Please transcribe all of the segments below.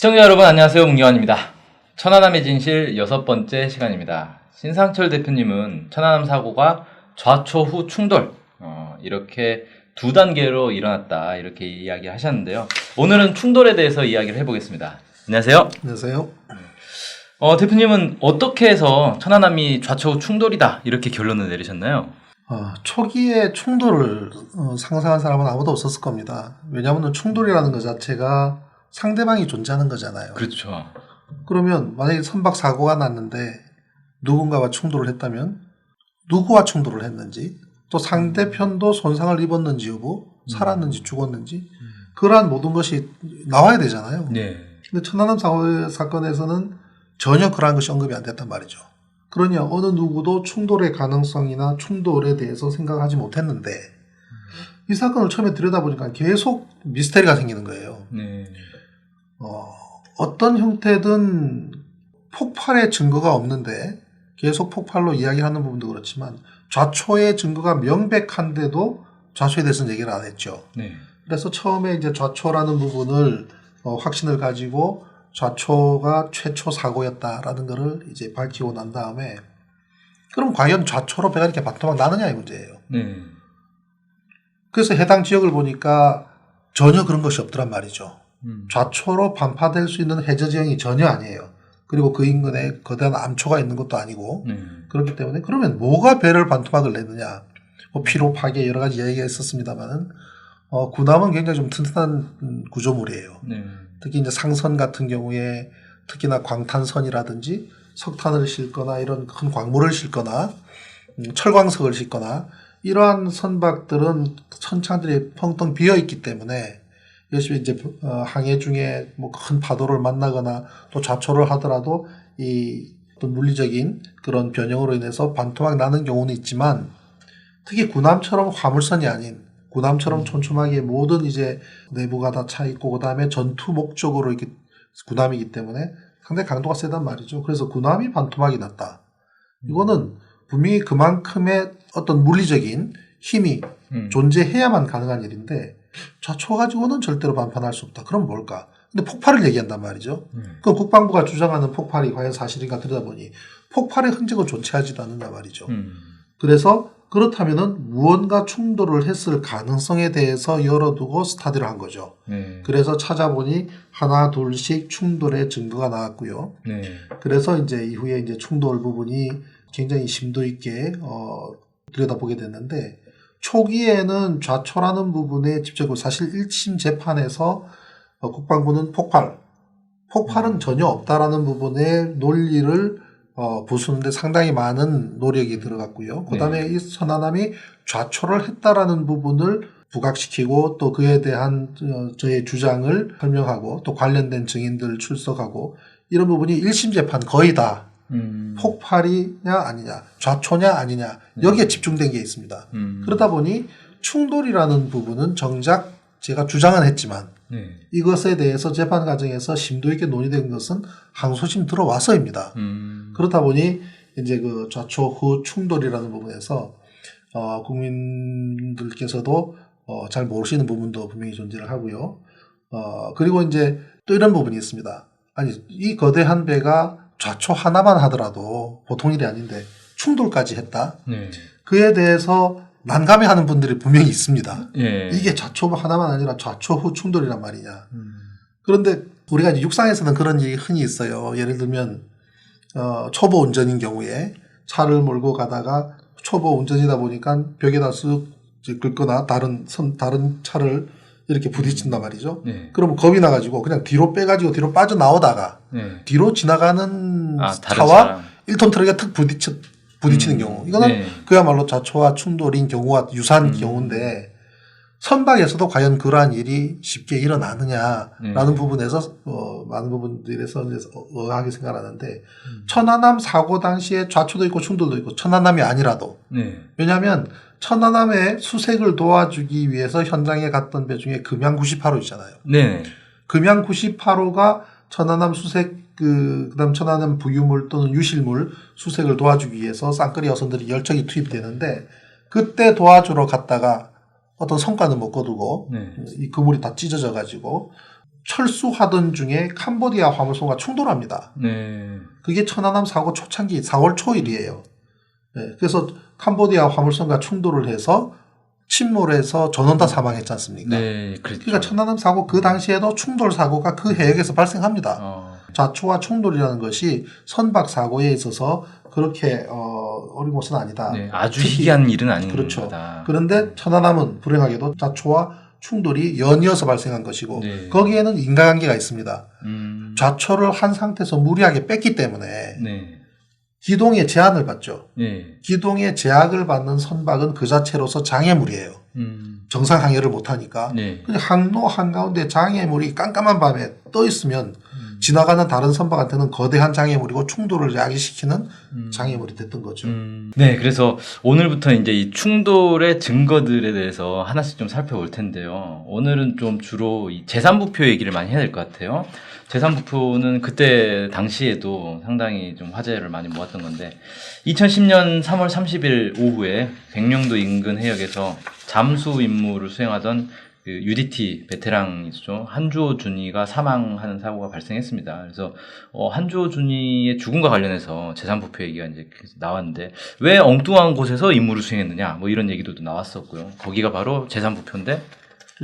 시청자 여러분 안녕하세요. 문경환입니다. 천안함의 진실 6번째 시간입니다. 신상철 대표님은 천안함 사고가 좌초 후 충돌 이렇게 두 단계로 일어났다 이렇게 이야기하셨는데요. 오늘은 충돌에 대해서 이야기를 해보겠습니다. 안녕하세요. 안녕하세요. 대표님은 어떻게 해서 천안함이 좌초 후 충돌이다 이렇게 결론을 내리셨나요? 초기에 충돌을 상상한 사람은 아무도 없었을 겁니다. 왜냐하면 충돌이라는 것 자체가 상대방이 존재하는 거잖아요. 그렇죠. 그러면 만약에 선박 사고가 났는데 누군가와 충돌을 했다면 누구와 충돌을 했는지 또 상대편도 손상을 입었는지 여부 살았는지 죽었는지 그러한 모든 것이 나와야 되잖아요. 네. 근데 천안함 사건에서는 전혀 그러한 것이 언급이 안 됐단 말이죠. 그러니 어느 누구도 충돌의 가능성이나 충돌에 대해서 생각하지 못했는데 이 사건을 처음에 들여다보니까 계속 미스테리가 생기는 거예요. 네. 어떤 형태든 폭발의 증거가 없는데 계속 폭발로 이야기하는 부분도 그렇지만 좌초의 증거가 명백한데도 좌초에 대해서는 얘기를 안 했죠. 네. 그래서 처음에 이제 좌초라는 부분을 확신을 가지고 좌초가 최초 사고였다라는 것을 이제 밝히고 난 다음에 그럼 과연 좌초로 배가 이렇게 반토막 나느냐 이 문제예요. 그래서 해당 지역을 보니까 전혀 그런 것이 없더란 말이죠. 좌초로 반파될 수 있는 해저 지형이 전혀 아니에요. 그리고 그 인근에 거대한 암초가 있는 것도 아니고 그렇기 때문에 그러면 뭐가 배를 반토막을 내느냐 피로 파괴 여러 가지 이야기가 있었습니다만은 군함은 굉장히 좀 튼튼한 구조물이에요. 특히 이제 상선 같은 경우에 특히나 광탄선이라든지 석탄을 싣거나 이런 큰 광물을 싣거나 철광석을 싣거나 이러한 선박들은 선창들이 펑텅 비어 있기 때문에 열심히 이제 항해 중에 뭐 큰 파도를 만나거나 또 좌초를 하더라도 이 어떤 물리적인 그런 변형으로 인해서 반토막 나는 경우는 있지만 특히 군함처럼 화물선이 아닌 군함처럼 촘촘하게 모든 이제 내부가 다 차 있고 그다음에 전투 목적으로 이렇게 군함이기 때문에 상당히 강도가 세단 말이죠. 그래서 군함이 반토막이 났다. 이거는 분명히 그만큼의 어떤 물리적인 힘이 존재해야만 가능한 일인데 좌초 가지고는 절대로 반판할 수 없다. 그럼 뭘까? 근데 폭발을 얘기한단 말이죠. 그럼 국방부가 주장하는 폭발이 과연 사실인가 들여다보니 폭발의 흔적은 존재하지도 않는단 말이죠. 그래서 그렇다면은 무언가 충돌을 했을 가능성에 대해서 열어두고 스타디를 한 거죠. 그래서 찾아보니 하나 둘씩 충돌의 증거가 나왔고요. 그래서 이제 이후에 이제 충돌 부분이 굉장히 심도 있게 들여다보게 됐는데 초기에는 좌초라는 부분에 집중하고 사실 1심 재판에서 국방부는 폭발은 전혀 없다라는 부분의 논리를 부수는데 상당히 많은 노력이 들어갔고요. 그 다음에 이 천안함이 좌초를 했다라는 부분을 부각시키고 또 그에 대한 저의 주장을 설명하고 또 관련된 증인들 출석하고 이런 부분이 1심 재판 거의 다 폭발이냐 아니냐 좌초냐 아니냐 여기에 집중된 게 있습니다. 그러다 보니 충돌이라는 부분은 정작 제가 주장은 했지만 이것에 대해서 재판 과정에서 심도 있게 논의된 것은 항소심 들어와서입니다. 그렇다 보니 이제 그 좌초 후 충돌이라는 부분에서 국민들께서도 잘 모르시는 부분도 분명히 존재를 하고요. 그리고 이제 또 이런 부분이 있습니다. 아니 이 거대한 배가 좌초 하나만 하더라도 보통 일이 아닌데 충돌까지 했다. 그에 대해서 난감해하는 분들이 분명히 있습니다. 이게 좌초 하나만 아니라 좌초 후 충돌이란 말이냐. 그런데 우리가 이제 육상에서는 그런 일이 흔히 있어요. 예를 들면 초보 운전인 경우에 차를 몰고 가다가 초보 운전이다 보니까 벽에다 쓱 긁거나 다른 차를 이렇게 부딪힌단 말이죠. 그러면 겁이 나가지고 그냥 뒤로 빼가지고 뒤로 빠져나오다가 뒤로 지나가는 차와 1톤 트럭에 탁 부딪히는 경우. 이거는 그야말로 좌초와 충돌인 경우와 유사한 경우인데 선박에서도 과연 그러한 일이 쉽게 일어나느냐라는 부분에서 많은 부분들에서 의아하게 생각하는데 천안함 사고 당시에 좌초도 있고 충돌도 있고 천안함이 아니라도 왜냐하면 천안함의 수색을 도와주기 위해서 현장에 갔던 배 중에 금양 98호 있잖아요. 금양 98호가 천안함 수색 그다음 천안함 부유물 또는 유실물 수색을 도와주기 위해서 쌍끌이 여선들이 열척이 투입되는데 그때 도와주러 갔다가 어떤 성과는 못 거두고 이 그물이 다 찢어져 가지고 철수하던 중에 캄보디아 화물선과 충돌합니다. 네. 그게 천안함 사고 초창기 4월 초일이에요. 네, 그래서 캄보디아 화물선과 충돌을 해서 침몰해서 전원 다 사망했지 않습니까? 네, 그렇죠. 그러니까 천안함 사고 그 당시에도 충돌 사고가 그 해역에서 발생합니다. 좌초와 충돌이라는 것이 선박 사고에 있어서 그렇게 어려운 것은 아니다. 네, 아주 희귀한 일은 아닌 그렇죠. 거다. 그런데 천안함은 불행하게도 좌초와 충돌이 연이어서 발생한 것이고 네. 거기에는 인과관계가 있습니다. 좌초를 한 상태에서 무리하게 뺐기 때문에 네. 기동에 제한을 받죠. 네. 기동에 제약을 받는 선박은 그 자체로서 장애물이에요. 정상 항해를 못하니까. 네. 항로 한가운데 장애물이 깜깜한 밤에 떠 있으면 지나가는 다른 선박한테는 거대한 장애물이고 충돌을 야기시키는 장애물이 됐던 거죠. 네, 그래서 오늘부터 이제 이 충돌의 증거들에 대해서 하나씩 좀 살펴볼 텐데요. 오늘은 좀 주로 이 재산부표 얘기를 많이 해야 될 것 같아요. 재산부표는 그때 당시에도 상당히 좀 화제를 많이 모았던 건데 2010년 3월 30일 오후에 백령도 인근 해역에서 잠수 임무를 수행하던 그 UDT 베테랑이죠. 한주호 준이가 사망하는 사고가 발생했습니다. 그래서 한주호 준이의 죽음과 관련해서 재산부표 얘기가 이제 나왔는데 왜 엉뚱한 곳에서 임무를 수행했느냐 뭐 이런 얘기도 나왔었고요. 거기가 바로 재산부표인데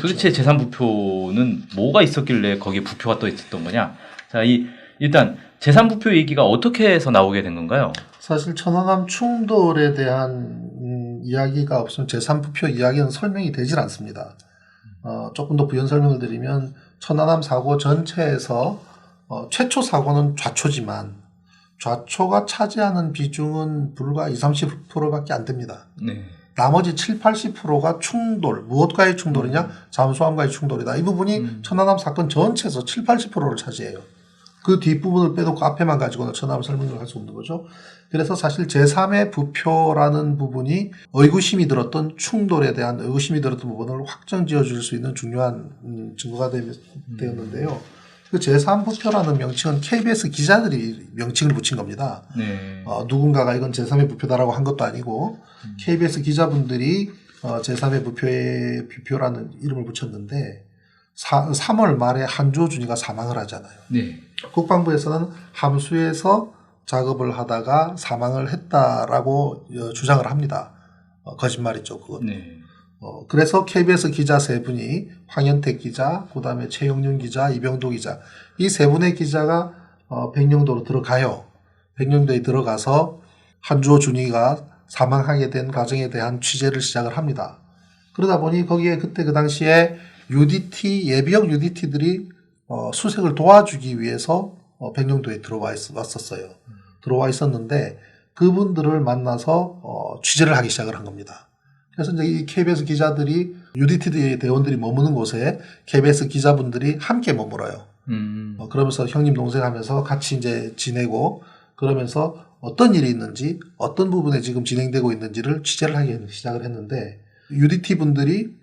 도대체 재산부표는 뭐가 있었길래 거기에 부표가 떠 있었던 거냐? 자, 일단 재산부표 얘기가 어떻게 해서 나오게 된 건가요? 사실 천안함 충돌에 대한 이야기가 없으면 재산부표 이야기는 설명이 되질 않습니다. 조금 더 부연 설명을 드리면 천안함 사고 전체에서 최초 사고는 좌초지만 좌초가 차지하는 비중은 불과 20-30%밖에 안 됩니다. 네. 나머지 70-80%가 충돌, 무엇과의 충돌이냐? 잠수함과의 충돌이다. 이 부분이 천안함 사건 전체에서 70-80%를 차지해요. 그 뒷부분을 빼놓고 앞에만 가지고는 천안함 설명을 할 수 없는 거죠. 그래서 사실 제3의 부표라는 부분이 의구심이 들었던 충돌에 대한 의구심이 들었던 부분을 확정 지어줄 수 있는 중요한 증거가 되었는데요. 그 제3부표라는 명칭은 KBS 기자들이 명칭을 붙인 겁니다. 네. 누군가가 이건 제3의 부표다라고 한 것도 아니고 KBS 기자분들이 제3의 부표라는 이름을 붙였는데 3월 말에 한주호 준이가 사망을 하잖아요. 네. 국방부에서는 함수에서 작업을 하다가 사망을 했다라고 주장을 합니다. 거짓말이죠, 그건. 네. 그래서 KBS 기자 3분이 황현택 기자, 그 다음에 최영윤 기자, 이병도 기자 이 3분의 기자가 백령도로 들어가요. 백령도에 들어가서 한주호 준이가 사망하게 된 과정에 대한 취재를 시작을 합니다. 그러다 보니 거기에 그때 그 당시에 UDT 예비역 UDT들이 수색을 도와주기 위해서 백령도에 들어와 왔었어요. 들어와 있었는데 그분들을 만나서 취재를 하기 시작을 한 겁니다. 그래서 이제 이 KBS 기자들이 UDT 대원들이 머무는 곳에 KBS 기자분들이 함께 머물어요. 그러면서 형님 동생 하면서 같이 이제 지내고 그러면서 어떤 일이 있는지 어떤 부분에 지금 진행되고 있는지를 취재를 하기 시작을 했는데 UDT 분들이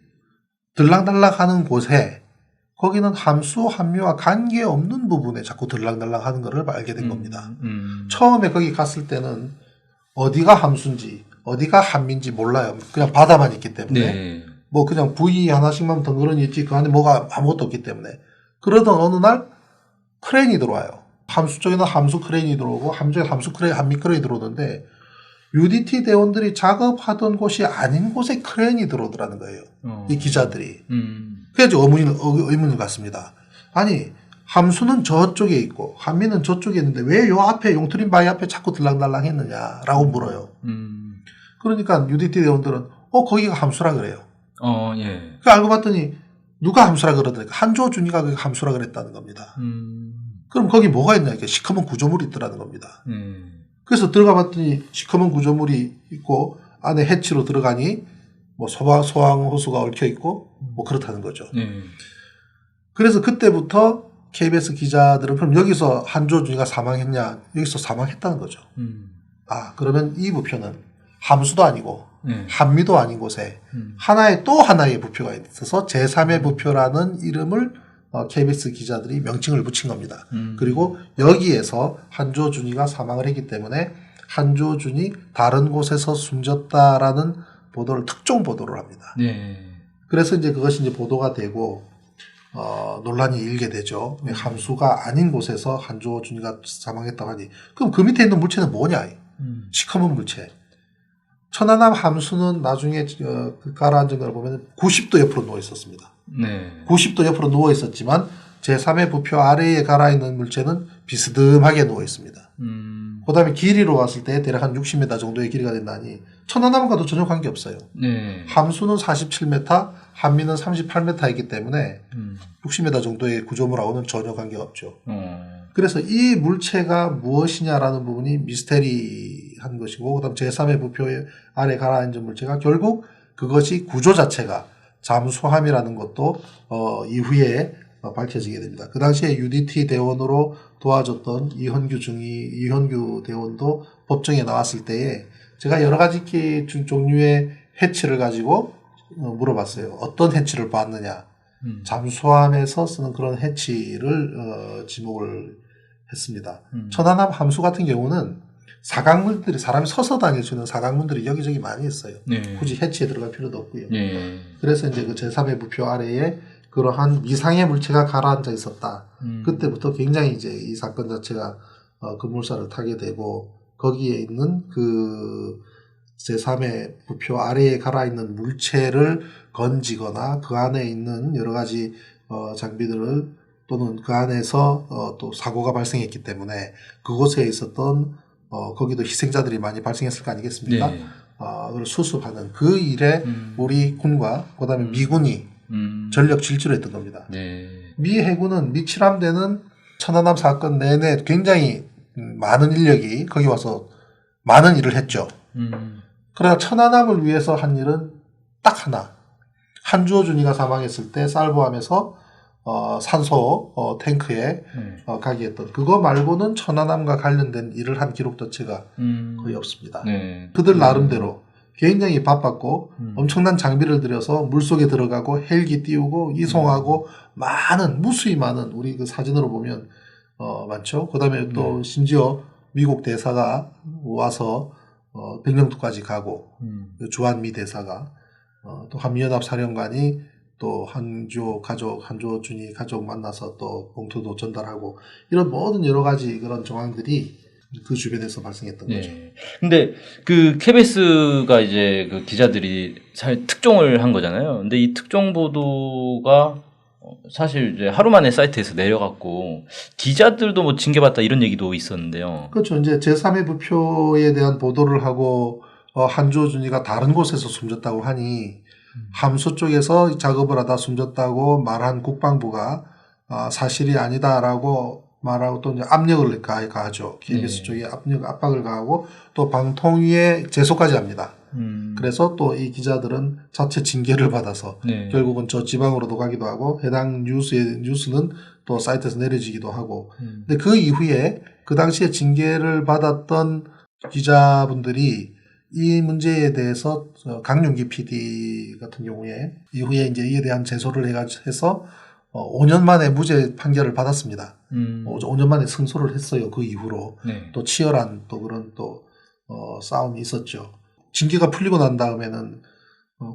들락날락 하는 곳에 거기는 함수 함유와 관계없는 부분에 자꾸 들락날락 하는 것을 알게 된 겁니다. 처음에 거기 갔을 때는 어디가 함수인지 어디가 함민지 몰라요. 그냥 바다만 있기 때문에 네. 뭐 그냥 부위 하나씩만 덩그러니 있지 그 안에 뭐가 아무것도 없기 때문에 그러던 어느 날 크레인이 들어와요. 함수 쪽에는 함수 크레인이 들어오고 함쪽에 함미 크레인이 들어오는데 UDT 대원들이 작업하던 곳이 아닌 곳에 크레인이 들어오더라는 거예요. 이 기자들이. 그래서 의문을 갖습니다. 아니 함수는 저쪽에 있고 함미는 저쪽에 있는데 왜 요 앞에 용트림 바위 앞에 자꾸 들락날락 했느냐라고 물어요. 그러니까 UDT 대원들은 거기가 함수라 그래요. 예. 그 알고 봤더니 누가 함수라 그러더니까 한주호 준이가 그 함수라 그랬다는 겁니다. 그럼 거기 뭐가 있냐 이렇게 시커먼 구조물이 있더라는 겁니다. 그래서 들어가 봤더니 시커먼 구조물이 있고 안에 해치로 들어가니 뭐 소황 호수가 얽혀 있고 뭐 그렇다는 거죠. 그래서 그때부터 KBS 기자들은 그럼 여기서 한주호 준이가 사망했냐? 여기서 사망했다는 거죠. 그러면 이 부표는 함수도 아니고 한미도 아닌 곳에 또 하나의 부표가 있어서 제3의 부표라는 이름을 KBS 기자들이 명칭을 붙인 겁니다. 그리고 여기에서 한주호 준이가 사망을 했기 때문에 한주호 준이 다른 곳에서 숨졌다라는 보도를 특종 보도를 합니다. 네. 그래서 이제 그것이 이제 보도가 되고 논란이 일게 되죠. 함수가 아닌 곳에서 한주호 준이가 사망했다고 하니 그럼 그 밑에 있는 물체는 뭐냐? 시커먼 물체. 천안함 함수는 나중에 그 가라앉은 걸 보면 90도 옆으로 누워 있었습니다. 네. 90도 옆으로 누워 있었지만 제3의 부표 아래에 가라앉는 물체는 비스듬하게 누워 있습니다. 그 다음에 길이로 봤을 때 대략 한 60m 정도의 길이가 된다니 천안함과도 전혀 관계없어요. 네. 함수는 47m, 한미는 38m이기 때문에 60m 정도의 구조물하고는 전혀 관계가 없죠. 그래서 이 물체가 무엇이냐라는 부분이 미스테리한 것이고 그다음 제3의 부표 아래 가라앉은 물체가 결국 그것이 구조 자체가 잠수함이라는 것도 이후에 밝혀지게 됩니다. 그 당시에 UDT 대원으로 도와줬던 이현규 대원도 법정에 나왔을 때에 제가 여러 가지 종류의 해치를 가지고 물어봤어요. 어떤 해치를 봤느냐. 잠수함에서 쓰는 그런 해치를 지목을 했습니다. 천안함 함수 같은 경우는 사각문들이 사람이 서서 다닐 수 있는 사각문들이 여기저기 많이 있어요. 네. 굳이 해치에 들어갈 필요도 없고요. 네. 그래서 이제 그 제3의 부표 아래에 그러한 미상의 물체가 가라앉아 있었다. 그때부터 굉장히 이제 이 사건 자체가 급물살을 타게 되고 거기에 있는 그 제3의 부표 아래에 가라앉는 물체를 건지거나 그 안에 있는 여러 가지 장비들을 또는 그 안에서 또 사고가 발생했기 때문에 그곳에 있었던 거기도 희생자들이 많이 발생했을 거 아니겠습니까? 네. 그걸 수습하는 그 일에 우리 군과 그다음에 미군이 전력 질주를 했던 겁니다. 네. 미 해군은 미 칠함대는 천안함 사건 내내 굉장히 많은 인력이 거기 와서 많은 일을 했죠. 그러나 천안함을 위해서 한 일은 딱 하나. 한주호 준이가 사망했을 때 쌀보함에서 산소 탱크에 가게 했던 그거 말고는 천안함과 관련된 일을 한 기록 자체가 거의 없습니다. 네. 그들 나름대로 굉장히 바빴고 엄청난 장비를 들여서 물속에 들어가고 헬기 띄우고 이송하고 무수히 많은 우리 그 사진으로 보면 많죠. 그다음에 또 심지어 미국 대사가 와서 백령도까지 가고 주한미 대사가 또 한미연합 사령관이 또 한주호 준이 가족 만나서 또 봉투도 전달하고 이런 모든 여러 가지 그런 정황들이 그 주변에서 발생했던 거죠. 근데 그 KBS가 이제 그 기자들이 특종을 한 거잖아요. 근데 이 특종 보도가 사실 이제 하루 만에 사이트에서 내려갔고 기자들도 뭐 징계받다 이런 얘기도 있었는데요. 그렇죠. 이제 제3의 부표에 대한 보도를 하고 한주호 준이가 다른 곳에서 숨졌다고 하니 함수 쪽에서 작업을 하다 숨졌다고 말한 국방부가 사실이 아니다라고 말하고 또 이제 압력을 가하죠. KBS 쪽에 압박을 가하고 또 방통위에 제소까지 합니다. 그래서 또 이 기자들은 자체 징계를 받아서 결국은 저 지방으로도 가기도 하고 해당 뉴스는 또 사이트에서 내려지기도 하고 근데 그 이후에 그 당시에 징계를 받았던 기자분들이 이 문제에 대해서 강윤기 PD 같은 경우에 이후에 이제 이에 대한 제소를 해서 5년 만에 무죄 판결을 받았습니다. 5년 만에 승소를 했어요. 그 이후로 또 치열한 또 그런 또 싸움이 있었죠. 징계가 풀리고 난 다음에는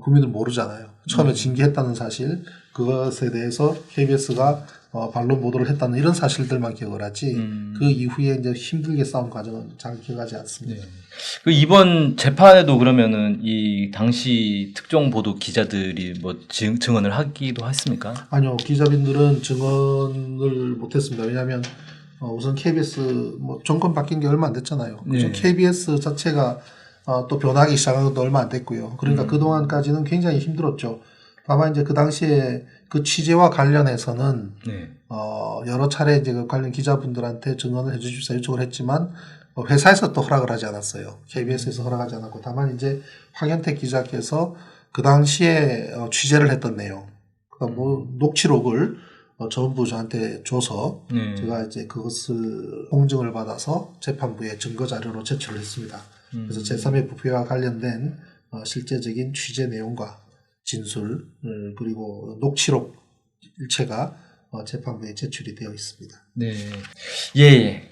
국민들 모르잖아요. 처음에 징계했다는 사실 그것에 대해서 KBS가 반론 보도를 했다는 이런 사실들만 기억을 하지 그 이후에 이제 힘들게 싸운 과정은 잘 기억하지 않습니다. 그 이번 재판에도 그러면은 이 당시 특종 보도 기자들이 뭐 증언을 하기도 했습니까? 아니요, 기자분들은 증언을 못했습니다. 왜냐하면 우선 KBS 뭐 정권 바뀐 게 얼마 안 됐잖아요. 그래서 KBS 자체가 또 변하기 시작한 것도 얼마 안 됐고요. 그러니까 그 동안까지는 굉장히 힘들었죠. 다만 이제 그 당시에 그 취재와 관련해서는 여러 차례 이제 그 관련 기자분들한테 증언을 해주십사 요청을 했지만 회사에서 또 허락을 하지 않았어요. KBS에서 허락하지 않았고 다만 이제 황현택 기자께서 그 당시에 취재를 했던 내용, 그다음 뭐 녹취록을 전부 저한테 줘서 제가 이제 그것을 공증을 받아서 재판부에 증거 자료로 제출을 했습니다. 그래서 제3의 부표와 관련된 실제적인 취재 내용과 진술 그리고 녹취록 일체가 재판부에 제출이 되어 있습니다. 네. 예.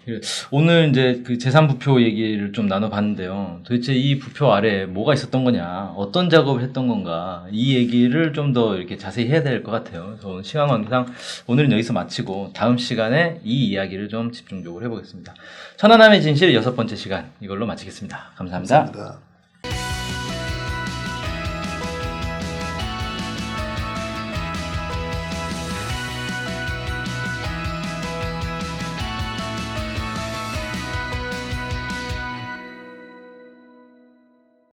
오늘 이제 그 재산부표 얘기를 좀 나눠봤는데요. 도대체 이 부표 아래에 뭐가 있었던 거냐, 어떤 작업을 했던 건가, 이 얘기를 좀 더 이렇게 자세히 해야 될 것 같아요. 그래서 시간 관계상 오늘은 여기서 마치고 다음 시간에 이 이야기를 좀 집중적으로 해보겠습니다. 천안함의 진실 6번째 시간 이걸로 마치겠습니다. 감사합니다. 감사합니다.